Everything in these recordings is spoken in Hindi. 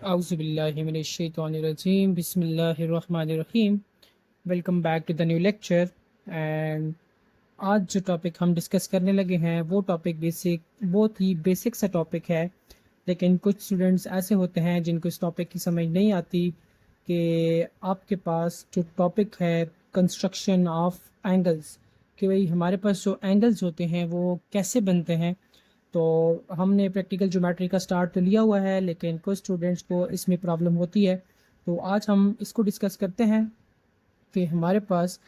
Auzubillahiminash-shaytanir-rajeem. Bismillahir-rahmanir-rahim. Welcome back to the new lecture. And आज जो टॉपिक हम डिस्कस करने लगे हैं वो टॉपिक बहुत ही बेसिक सा टॉपिक है। लेकिन कुछ स्टूडेंट्स ऐसे होते हैं जिनको इस टॉपिक की समझ नहीं आती कि आपके पास जो टॉपिक है कंस्ट्रक्शन ऑफ एंगल्स, कि भाई हमारे पास जो एंगल्स होते हैं वो कैसे बनते हैं। तो हमने प्रैक्टिकल ज्योमेट्री का स्टार्ट तो लिया हुआ है, लेकिन कुछ स्टूडेंट्स को इसमें प्रॉब्लम होती है। तो आज हम इसको डिस्कस करते हैं कि हमारे पास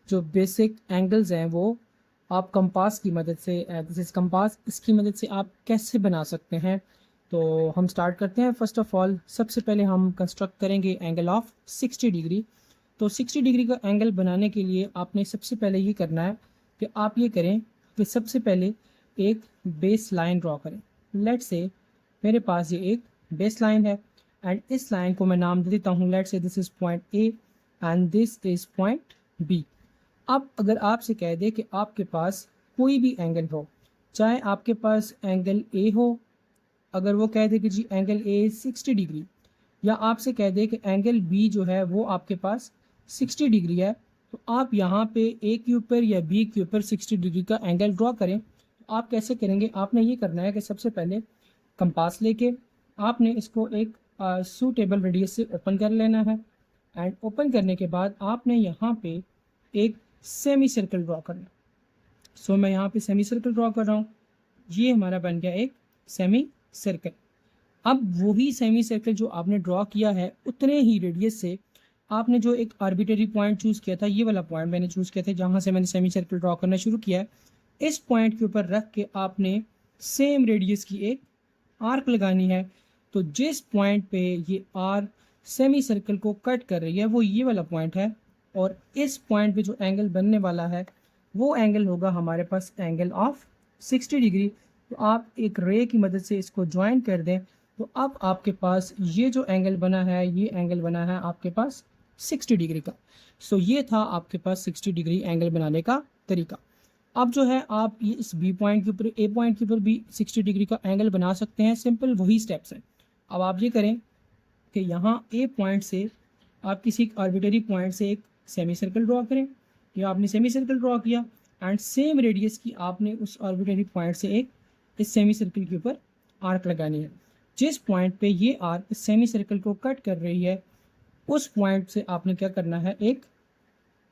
जो बेसिक एंगल्स हैं वो आप कंपास की मदद से, दिस इज कंपास, इसकी मदद से आप कैसे बना सकते हैं। तो हम स्टार्ट करते हैं। फर्स्ट ऑफ ऑल सबसे पहले हम कंस्ट्रक्ट करेंगे एंगल ऑफ 60 डिग्री। तो 60 डिग्री का एंगल बनाने के लिए आपने सबसे पहले ये करना है कि आप ये करें कि सबसे पहले एक बेस लाइन ड्रॉ करें। लेट से मेरे पास ये एक बेस लाइन है एंड इस लाइन को मैं नाम दे देता हूँ। Let say this is point A and this is point B. अब अगर आपसे कह दे कि आपके पास कोई भी एंगल हो, चाहे आपके पास एंगल ए हो, अगर वो कह दे कि जी एंगल ए 60 डिग्री, या आपसे कह दे कि एंगल बी जो है वो आपके पास 60 डिग्री है, तो आप यहाँ पे ए के ऊपर या बी के ऊपर 60 डिग्री का एंगल ड्रॉ करें। तो आप कैसे करेंगे? आपने ये करना है कि सबसे पहले कंपास लेके आपने इसको एक सूटेबल रेडियस से ओपन कर लेना है एंड ओपन करने के बाद आपने यहाँ पे एक सेमी सर्कल ड्रॉ करना। सो मैं यहाँ पे सेमी सर्कल ड्रॉ कर रहा हूँ। ये हमारा बन गया एक सेमी सर्कल। अब वही सेमी सर्कल जो आपने ड्रॉ किया है उतने ही रेडियस से आपने जो एक आर्बिट्रेरी पॉइंट चूज़ किया था, ये वाला पॉइंट मैंने चूज़ किया था जहाँ से मैंने सेमी सर्कल ड्रॉ करना शुरू किया है, इस पॉइंट के ऊपर रख के आपने सेम रेडियस की एक आर्क लगानी है। तो जिस पॉइंट पे ये आर्क सेमी सर्कल को कट कर रही है वो ये वाला पॉइंट है, और इस पॉइंट पे जो एंगल बनने वाला है वो एंगल होगा हमारे पास एंगल ऑफ 60 डिग्री। तो आप एक रे की मदद से इसको ज्वाइन कर दें, तो अब आपके पास ये जो एंगल बना है, ये एंगल बना है आपके पास 60 डिग्री का। सो ये था आपके पास 60 डिग्री एंगल बनाने का तरीका। अब जो है आप ये इस बी पॉइंट के ऊपर, ए पॉइंट के ऊपर भी 60 डिग्री का एंगल बना सकते हैं। सिंपल वही स्टेप्स हैं। अब आप ये करें कि यहाँ ए पॉइंट से आप किसी आर्बिट्रेरी पॉइंट से एक सेमी सर्कल ड्रॉ करें। या आपने सेमी सर्कल ड्रॉ किया एंड सेम रेडियस की आपने उस आर्बिट्रेरी पॉइंट से एक इस सेमी सर्कल के ऊपर आर्क लगानी है। जिस पॉइंट पे ये आर्क इस सेमी सर्कल को कट कर रही है उस पॉइंट से आपने क्या करना है, एक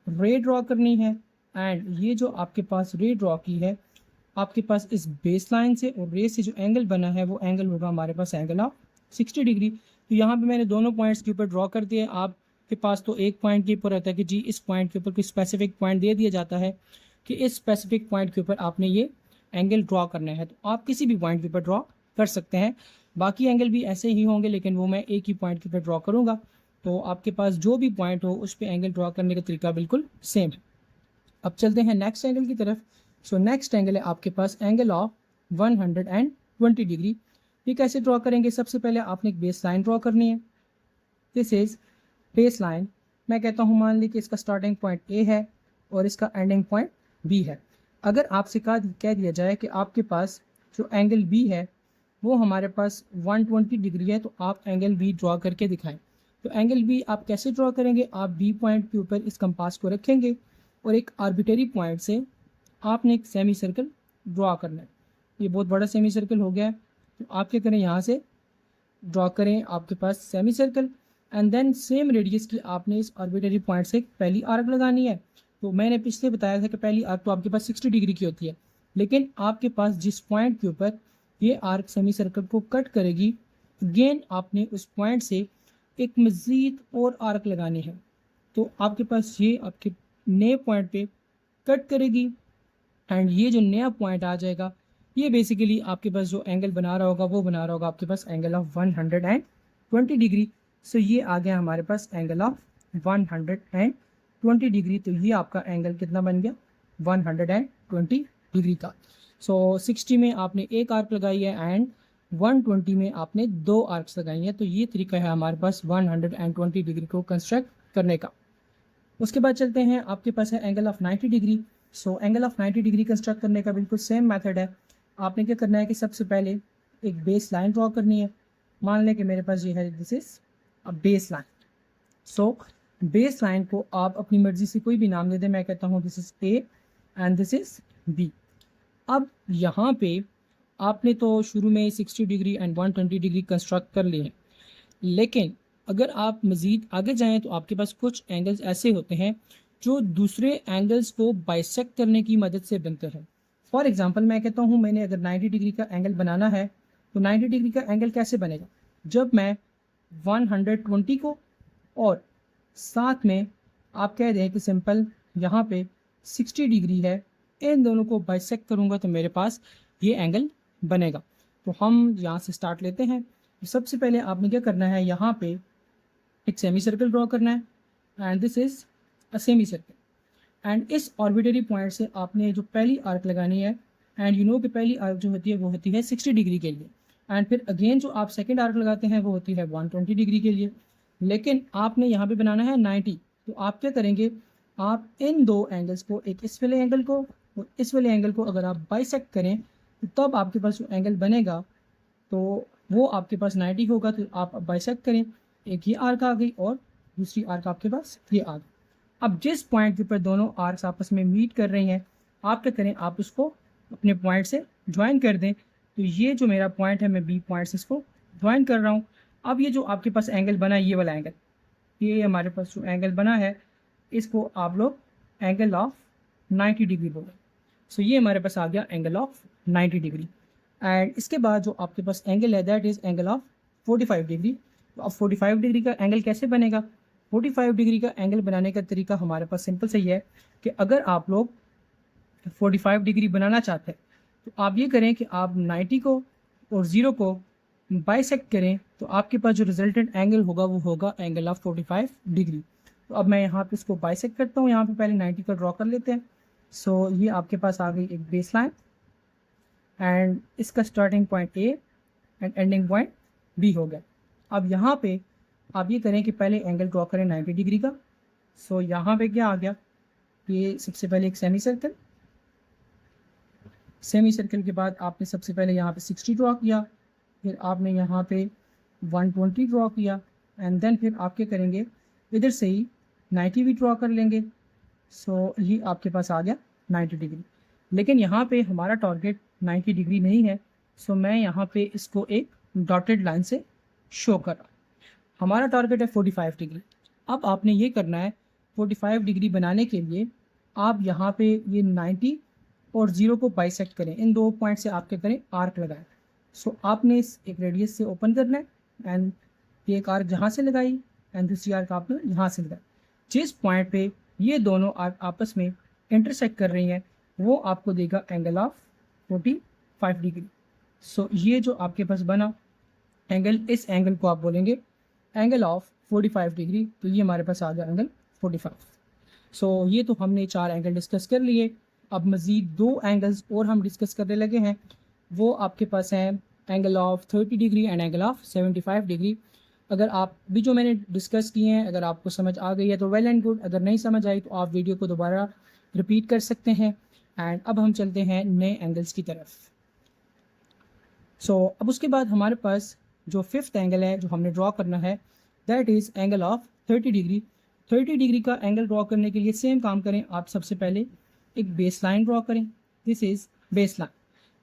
रे ड्रॉ करनी है। एंड ये जो आपके पास रे ड्रॉ की है आपके पास इस बेस लाइन से और रे से जो एंगल बना है वो एंगल होगा हमारे पास एंगल ऑफ 60 डिग्री। तो यहाँ पे मैंने दोनों पॉइंट्स के ऊपर ड्रॉ कर दिए। आपके पास तो एक पॉइंट के ऊपर रहता है कि जी इस पॉइंट के ऊपर कोई स्पेसिफिक पॉइंट दे दिया जाता है कि इस स्पेसिफिक पॉइंट के ऊपर आपने ये एंगल ड्रॉ करना है, तो आप किसी भी पॉइंट के ऊपर ड्रॉ कर सकते हैं। बाकी एंगल भी ऐसे ही होंगे, लेकिन वो मैं एक ही पॉइंट के ऊपर ड्रॉ करूँगा। तो आपके पास जो भी पॉइंट हो उस पर एंगल ड्रॉ करने का तरीका बिल्कुल सेम है। अब चलते हैं नेक्स्ट एंगल की तरफ। सो नेक्स्ट एंगल है आपके पास एंगल ऑफ 120 डिग्री। ये कैसे ड्रॉ करेंगे? सबसे पहले आपने एक बेस लाइन ड्रॉ करनी है। This is base line. मैं कहता हूँ मान ली कि इसका स्टार्टिंग पॉइंट ए है और इसका एंडिंग पॉइंट बी है। अगर आपसे कह दिया जाए कि आपके पास जो एंगल बी है वो हमारे पास 120 डिग्री है, तो आप एंगल बी ड्रॉ करके दिखाएं। तो एंगल बी आप कैसे ड्रॉ करेंगे? आप बी पॉइंट के ऊपर इस कंपास को रखेंगे और एक आर्बिट्रेरी पॉइंट से आपने एक सेमी सर्कल ड्रॉ करना है। ये बहुत बड़ा सेमी सर्कल हो गया है, तो आप क्या करें, यहाँ से ड्रॉ करें आपके पास semi circle and then same radius की आपने इस आर्बिट्रेरी पॉइंट से पहली आर्क लगानी है। तो मैंने पिछले बताया था कि पहली आर्क तो आपके पास 60 डिग्री की होती है, लेकिन आपके पास जिस पॉइंट के ऊपर ये आर्क सेमी सर्कल को कट करेगी, अगेन आपने उस पॉइंट से एक मज़ीद और आर्क लगानी है। तो आपके पास ये आपके नए पॉइंट पे कट करेगी एंड ये जो नया पॉइंट आ जाएगा ये बेसिकली आपके पास जो एंगल बना रहा होगा वो बना रहा होगा आपके पास एंगल ऑफ 120 डिग्री। सो ये आ गया हमारे पास एंगल ऑफ 120 डिग्री। तो ये आपका एंगल कितना बन गया? 120 डिग्री का। सो 60 में आपने एक आर्क लगाई है एंड 120 में आपने दो आर्क्स लगाई हैं। तो ये तरीका है हमारे पास 120 डिग्री को कंस्ट्रक्ट करने का। उसके बाद चलते हैं, आपके पास है angle of 90 degree. So angle of 90 degree construct करने का बिल्कुल सेम मेथड है। आपने क्या करना है कि सबसे पहले एक बेस लाइन ड्रॉ करनी है। मान लें कि मेरे पास ये है, this is a base line. So base line को आप अपनी मर्जी से कोई भी नाम दे दें। मैं कहता हूँ this is A and this is B. अब यहाँ पे आपने तो शुरू में 60 डिग्री एंड 120 डिग्री कंस्ट्रक्ट कर लिए हैं, लेकिन अगर आप मज़ीद आगे जाएं तो आपके पास कुछ एंगल्स ऐसे होते हैं जो दूसरे एंगल्स को बाइसेक्ट करने की मदद से बनते हैं। फॉर एग्जांपल मैं कहता हूँ मैंने अगर 90 डिग्री का एंगल बनाना है तो 90 डिग्री का एंगल कैसे बनेगा? जब मैं 120 को और साथ में आप कह दें कि सिंपल यहाँ पे 60 डिग्री है, इन दोनों को बाइसेक्ट करूँगा तो मेरे पास ये एंगल बनेगा। तो हम यहाँ से स्टार्ट लेते हैं। सबसे पहले आपने क्या करना है, यहाँ पे एक सेमी सर्कल ड्रॉ करना है and this is a semi circle. And इस ऑर्बिटरी पॉइंट से आपने जो पहली आर्क लगानी है, एंड यू नो कि पहली आर्क जो होती है वो होती है 60 डिग्री के लिए, एंड फिर अगेन जो आप सेकेंड आर्क लगाते हैं वो होती है 120 डिग्री के लिए। लेकिन आपने यहाँ पे बनाना है 90, तो आप क्या करेंगे, आप इन दो एंगल्स को, एक इस वाले एंगल को और इस वाले एंगल को अगर आप बाइसेक्ट करें तो तब आपके पास जो एंगल बनेगा तो वो आपके पास 90 होगा। तो आप बाइसेक्ट करें, एक ये आर्क आ गई और दूसरी आर्क आपके पास ये आ गई। अब जिस पॉइंट के ऊपर दोनों आर्क्स आपस में मीट कर रही हैं, आप क्या करें, आप उसको अपने पॉइंट से ज्वाइन कर दें। तो ये जो मेरा पॉइंट है, मैं बी पॉइंट से इसको ज्वाइन कर रहा हूँ। अब ये जो आपके पास एंगल बना है, ये वाला एंगल, ये हमारे पास जो एंगल बना है इसको आप लोग एंगल ऑफ 90 डिग्री बोलें। सो ये हमारे पास आ गया एंगल ऑफ 90 डिग्री। एंड इसके बाद जो आपके पास एंगल है that is angle of 45 degree. तो अब 45 डिग्री का एंगल कैसे बनेगा? 45 डिग्री का एंगल बनाने का तरीका हमारे पास सिंपल सही है कि अगर आप लोग 45 डिग्री बनाना चाहते हैं तो आप ये करें कि आप 90 को और 0 को बाइसेक्ट करें, तो आपके पास जो रिजल्टेंट एंगल होगा वो होगा एंगल ऑफ 45 डिग्री। तो अब मैं यहाँ पे इसको बाइसेक्ट करता हूँ। यहाँ पे पहले 90 को ड्रॉ कर लेते हैं। सो ये आपके पास आ गई एक बेस लाइन एंड इसका starting point A and ending point B हो गया। अब यहाँ पे आप ये करें कि पहले एंगल ड्रॉ करें 90 डिग्री का। सो यहाँ पे क्या आ गया, ये सबसे पहले एक सेमी सर्कल, सेमी सर्कल के बाद आपने सबसे पहले यहाँ पे 60 ड्रॉ किया, फिर आपने यहाँ पे 120 ड्रॉ किया एंड देन फिर आप क्या करेंगे, इधर से ही 90 भी ड्रॉ कर लेंगे। सो ये आपके पास आ गया 90 डिग्री। लेकिन यहाँ पे हमारा टारगेट 90 डिग्री नहीं है, सो मैं यहाँ पे इसको एक डॉटेड लाइन से शो कर रहा हूँ। हमारा टारगेट है 45 डिग्री। अब आपने ये करना है, 45 डिग्री बनाने के लिए आप यहाँ पे ये 90 और 0 को बाइसेक्ट करें, इन दो पॉइंट से आप क्या करें, आर्क लगाएं। सो आपने इस एक रेडियस से ओपन करना है एंड ये एक आर्क जहाँ से लगाई एंड दूसरी आर्क आपने यहाँ से लगाई। जिस पॉइंट पे ये दोनों आर्क आपस में इंटरसेक्ट कर रही हैं वो आपको देगा एंगल ऑफ 45 डिग्री। सो ये जो आपके पास बना एंगल, इस एंगल को आप बोलेंगे एंगल ऑफ 45 डिग्री। तो ये हमारे पास आ गया एंगल 45। सो ये तो हमने 4 एंगल डिस्कस कर लिए। अब मज़ीद 2 एंगल्स और हम डिस्कस करने लगे हैं, वो आपके पास हैं angle of 30 degree and angle of 75 degree. अगर आप भी जो मैंने डिस्कस किए हैं अगर आपको समझ आ गई है तो वेल एंड गुड, अगर नहीं समझ आई तो आप वीडियो को दोबारा रिपीट कर सकते हैं। एंड अब हम चलते हैं नए एंगल्स की तरफ। सो अब उसके बाद हमारे पास जो 5th एंगल है जो हमने ड्रॉ करना है that is angle of 30 degree. 30 degree का एंगल ड्रॉ करने के लिए सेम काम करें, आप सबसे पहले एक बेस लाइन ड्रॉ करें, दिस इज़ बेस लाइन।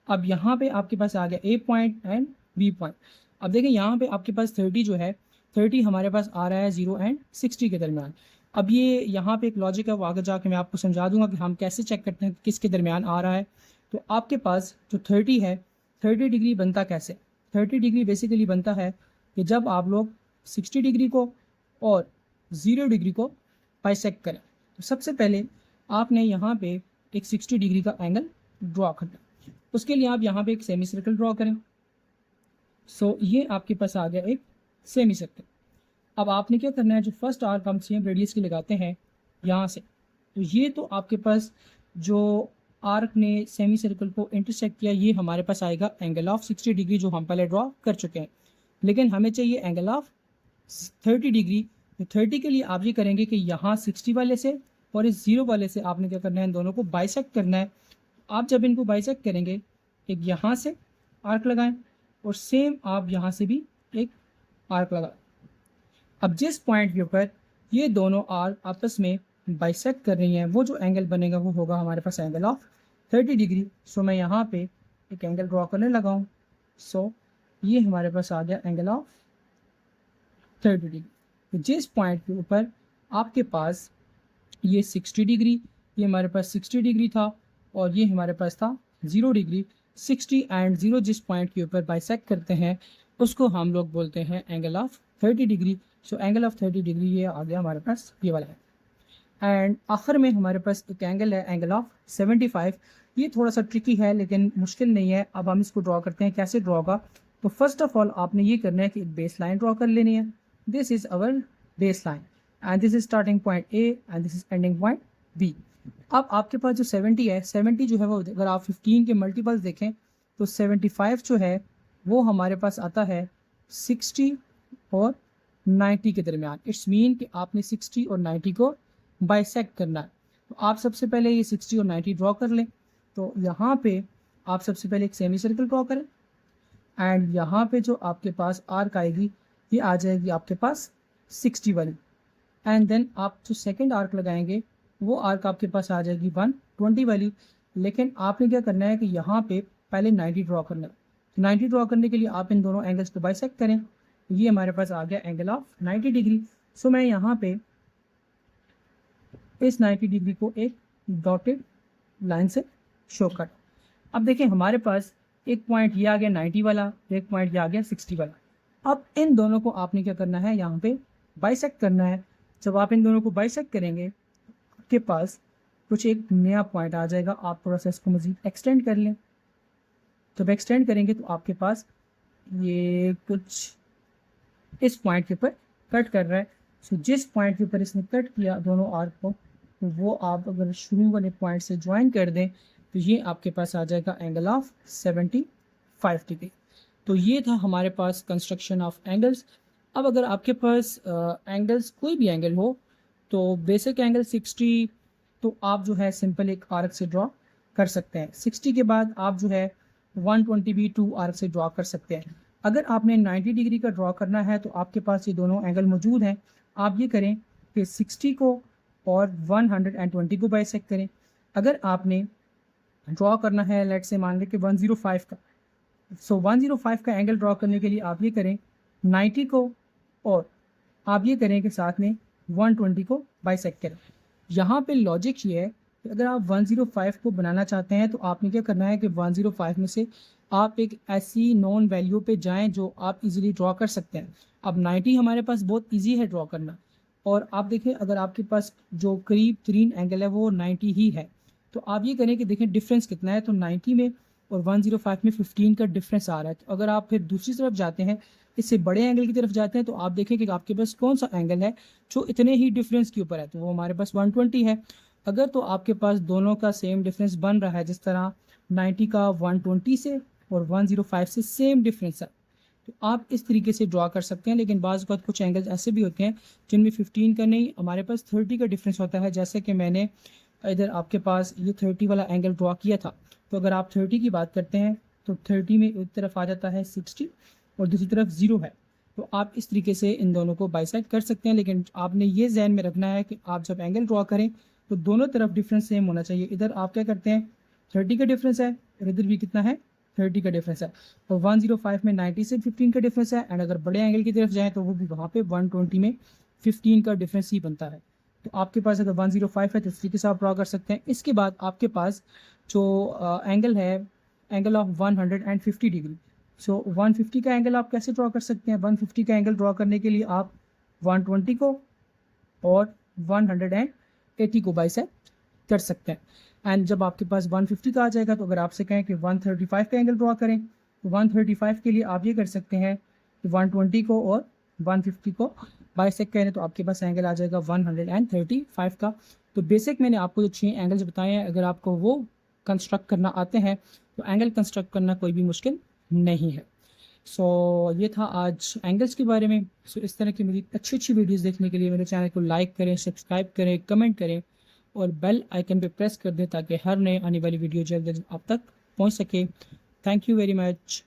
अब यहाँ पे आपके पास आ गया ए पॉइंट एंड बी पॉइंट। अब देखें यहाँ पे आपके पास 30 जो है, 30 हमारे पास आ रहा है 0 एंड 60 के दरमियान। अब ये यहाँ पे एक लॉजिक है, वो आगे जाके मैं आपको समझा दूंगा कि हम कैसे चेक करते हैं किसके दरमियान आ रहा है। तो आपके पास जो 30 है, 30 डिग्री बनता कैसे? 30 डिग्री बेसिकली बनता है कि जब आप लोग 60 डिग्री को और 0 डिग्री को बाइसेक्ट करें। तो सबसे पहले आपने यहाँ पे एक 60 डिग्री का एंगल ड्रॉ करना। उसके लिए आप यहाँ पे एक सेमी सर्कल ड्रॉ करें। सो ये आपके पास आ गया एक सेमी सर्कल। अब आपने क्या करना है, जो फर्स्ट आर्क हम सेम रेडियस की लगाते हैं यहाँ से, तो ये तो आपके पास जो आर्क ने सेमी सर्कल को इंटरसेक्ट किया ये हमारे पास आएगा एंगल ऑफ 60 डिग्री जो हम पहले ड्रॉ कर चुके हैं। लेकिन हमें चाहिए एंगल ऑफ 30 डिग्री। तो 30 के लिए आप ये करेंगे कि यहाँ 60 वाले से और इस 0 वाले से आपने क्या करना है, इन दोनों को बाइसेक्ट करना है। आप जब इनको बाइसेक्ट करेंगे, एक यहाँ से आर्क लगाएं और सेम आप यहाँ से भी एक आर्क लगा। अब जिस पॉइंट के ऊपर ये दोनों आर्क आपस में बाइसेक्ट कर रही हैं, वो जो एंगल बनेगा वो होगा हमारे पास एंगल ऑफ 30 डिग्री। सो मैं यहाँ पे एक एंगल ड्रॉ करने लगा हूँ। सो ये हमारे पास आ गया एंगल ऑफ 30 डिग्री। तो जिस पॉइंट के ऊपर आपके पास ये 60 डिग्री, ये हमारे पास 60 डिग्री था और ये हमारे पास था 0 डिग्री, 60 एंड 0 जिस पॉइंट के ऊपर बाइसेक्ट करते हैं उसको हम लोग बोलते हैं angle of 30 degree. So angle of 30 degree ये आ गया हमारे पास, ये वाला है। एंड आखिर में हमारे पास एक एंगल है एंगल ऑफ 75। ये थोड़ा सा ट्रिकी है लेकिन मुश्किल नहीं है। अब हम इसको ड्रॉ करते हैं, कैसे ड्रॉ होगा। तो फर्स्ट ऑफ ऑल आपने ये करना है कि एक बेस लाइन ड्रॉ कर लेनी है। This is our base line and this is starting point A and this is ending point B. अब आपके पास जो 70 है, 70 जो है वो अगर आप 15 के मल्टीपल्स देखें तो 75 जो है वो हमारे पास आता है 60 और 90 के दरमियान। इट्स मीन कि आपने 60 और 90 को बाइसेक्ट करना है। तो आप सबसे पहले ये 60 और 90 ड्रॉ कर लें। तो यहाँ पे आप सबसे पहले एक सेमी सर्कल ड्रॉ करें एंड यहाँ पे जो आपके पास आर्क आएगी ये आ जाएगी आपके पास 60 वाली। एंड देन आप जो सेकंड आर्क लगाएंगे वो आर्क आपके पास आ जाएगी 120 वाली। लेकिन आपने क्या करना है कि यहाँ पे पहले 90 ड्रॉ करना है। तो 90 ड्रॉ करने के लिए आप इन दोनों एंगल्स को बाइसेक्ट करें। ये हमारे पास आ गया एंगल ऑफ 90 डिग्री। सो मैं यहाँ पे इस 90 डिग्री को एक डॉटेड लाइन से शो कर। अब देखें हमारे पास एक पॉइंट ये आ गया 90 वाला, एक पॉइंट ये आ गया 60 वाला। अब इन दोनों को आपने क्या करना है, यहाँ पे बाइसेक्ट करना है। जब आप इन दोनों को बाइसेक्ट करेंगे आपके पास कुछ एक नया पॉइंट आ जाएगा। आप थोड़ा सा इसको मज़ीद एक्सटेंड कर लें। जब एक्सटेंड करेंगे तो आपके पास ये कुछ इस पॉइंट के ऊपर कट कर रहा है। सो जिस पॉइंट के ऊपर इसने कट किया दोनों आर्क को, तो वो आप अगर शुरू वाले पॉइंट से ज्वाइन कर दें तो ये आपके पास आ जाएगा एंगल ऑफ 75 डिग्री। तो ये था हमारे पास कंस्ट्रक्शन ऑफ एंगल्स। अब अगर आपके पास एंगल्स कोई भी एंगल हो तो बेसिक एंगल 60 तो आप जो है सिंपल एक आर्क से ड्रॉ कर सकते हैं। 60 के बाद आप जो है 120 भी 2 आर्क से ड्रॉ कर सकते हैं। अगर आपने 90 डिग्री का ड्रॉ करना है तो आपके पास ये दोनों एंगल मौजूद हैं। आप ये करें कि 60 को और 120 को बाइसेक्ट करें। अगर आपने ड्रॉ करना है लेट से मान लें कि 105 का, सो 105 का एंगल ड्रॉ करने के लिए आप ये करें 90 को और आप ये करें कि साथ में 120 को बाइसेक्ट करें। यहाँ पे लॉजिक ये है कि अगर आप 105 को बनाना चाहते हैं तो आपने क्या करना है कि 105 में से आप एक ऐसी नॉन वैल्यू पे जाएं जो आप इजीली ड्रॉ कर सकते हैं। अब 90 हमारे पास बहुत इजी है ड्रॉ करना और आप देखें अगर आपके पास जो करीब तरीन एंगल है वो 90 ही है। तो आप ये करें कि देखें डिफरेंस कितना है। तो 90 में और 105 में 15 का डिफरेंस आ रहा है। तो अगर आप फिर दूसरी तरफ जाते हैं, इससे बड़े एंगल की तरफ जाते हैं, तो आप देखें कि आपके पास कौन सा एंगल है जो इतने ही डिफरेंस के ऊपर है। तो वो हमारे पास 120 है। अगर तो आपके पास दोनों का सेम डिफरेंस बन रहा है, जिस तरह 90 का 120 से और 105 से सेम डिफरेंस है, तो आप इस तरीके से ड्रॉ कर सकते हैं। लेकिन बाज़ वक़्त कुछ एंगल्स ऐसे भी होते हैं जिनमें 15 का नहीं, हमारे पास 30 का डिफरेंस होता है। जैसे कि मैंने इधर आपके पास ये 30 वाला एंगल ड्रॉ किया था। तो अगर आप 30 की बात करते हैं तो 30 में एक तरफ आ जाता है 60 और दूसरी तरफ 0 है। तो आप इस तरीके से इन दोनों को बाइसेक्ट कर सकते हैं। लेकिन आपने ये जहन में रखना है कि आप जब एंगल ड्रॉ करें तो दोनों तरफ डिफरेंस सेम होना चाहिए। इधर आप क्या करते हैं 30 का डिफरेंस है और इधर भी कितना है 30 का डिफरेंस है। और 105 में 90 से 15 का डिफरेंस है। एंड अगर बड़े एंगल की तरफ जाएँ तो वो भी वहाँ पे 120 में 15 का डिफरेंस ही बनता है। तो आपके पास अगर 105 है तो इस तरीके से आप ड्रॉ कर सकते हैं। इसके बाद आपके पास जो एंगल है एंगल ऑफ 150 डिग्री। सो 150 का एंगल आप कैसे ड्रॉ कर सकते हैं। 150 का एंगल ड्रॉ करने के लिए आप 120 को और 180 को बाइसेक्ट कर सकते हैं। एंड जब आपके पास 150 का आ जाएगा तो अगर आपसे कहें कि 135 का एंगल ड्रॉ करें तो 135 के लिए आप ये कर सकते हैं कि 120 को और 150 को बाइसेक्ट करें तो आपके पास एंगल आ जाएगा 135 का। तो बेसिक मैंने आपको जो 6 एंगल्स बताए हैं, अगर आपको वो कंस्ट्रक्ट करना आते हैं तो एंगल कंस्ट्रक्ट करना कोई भी मुश्किल नहीं है। सो ये था आज एंगल्स के बारे में। सो इस तरह की मेरी अच्छी अच्छी वीडियोस देखने के लिए मेरे चैनल को लाइक करें, सब्सक्राइब करें, कमेंट करें और बेल आइकन पे प्रेस कर दें ताकि हर नए आने वाली वीडियो जल्द आप तक पहुंच सके। Thank you very much.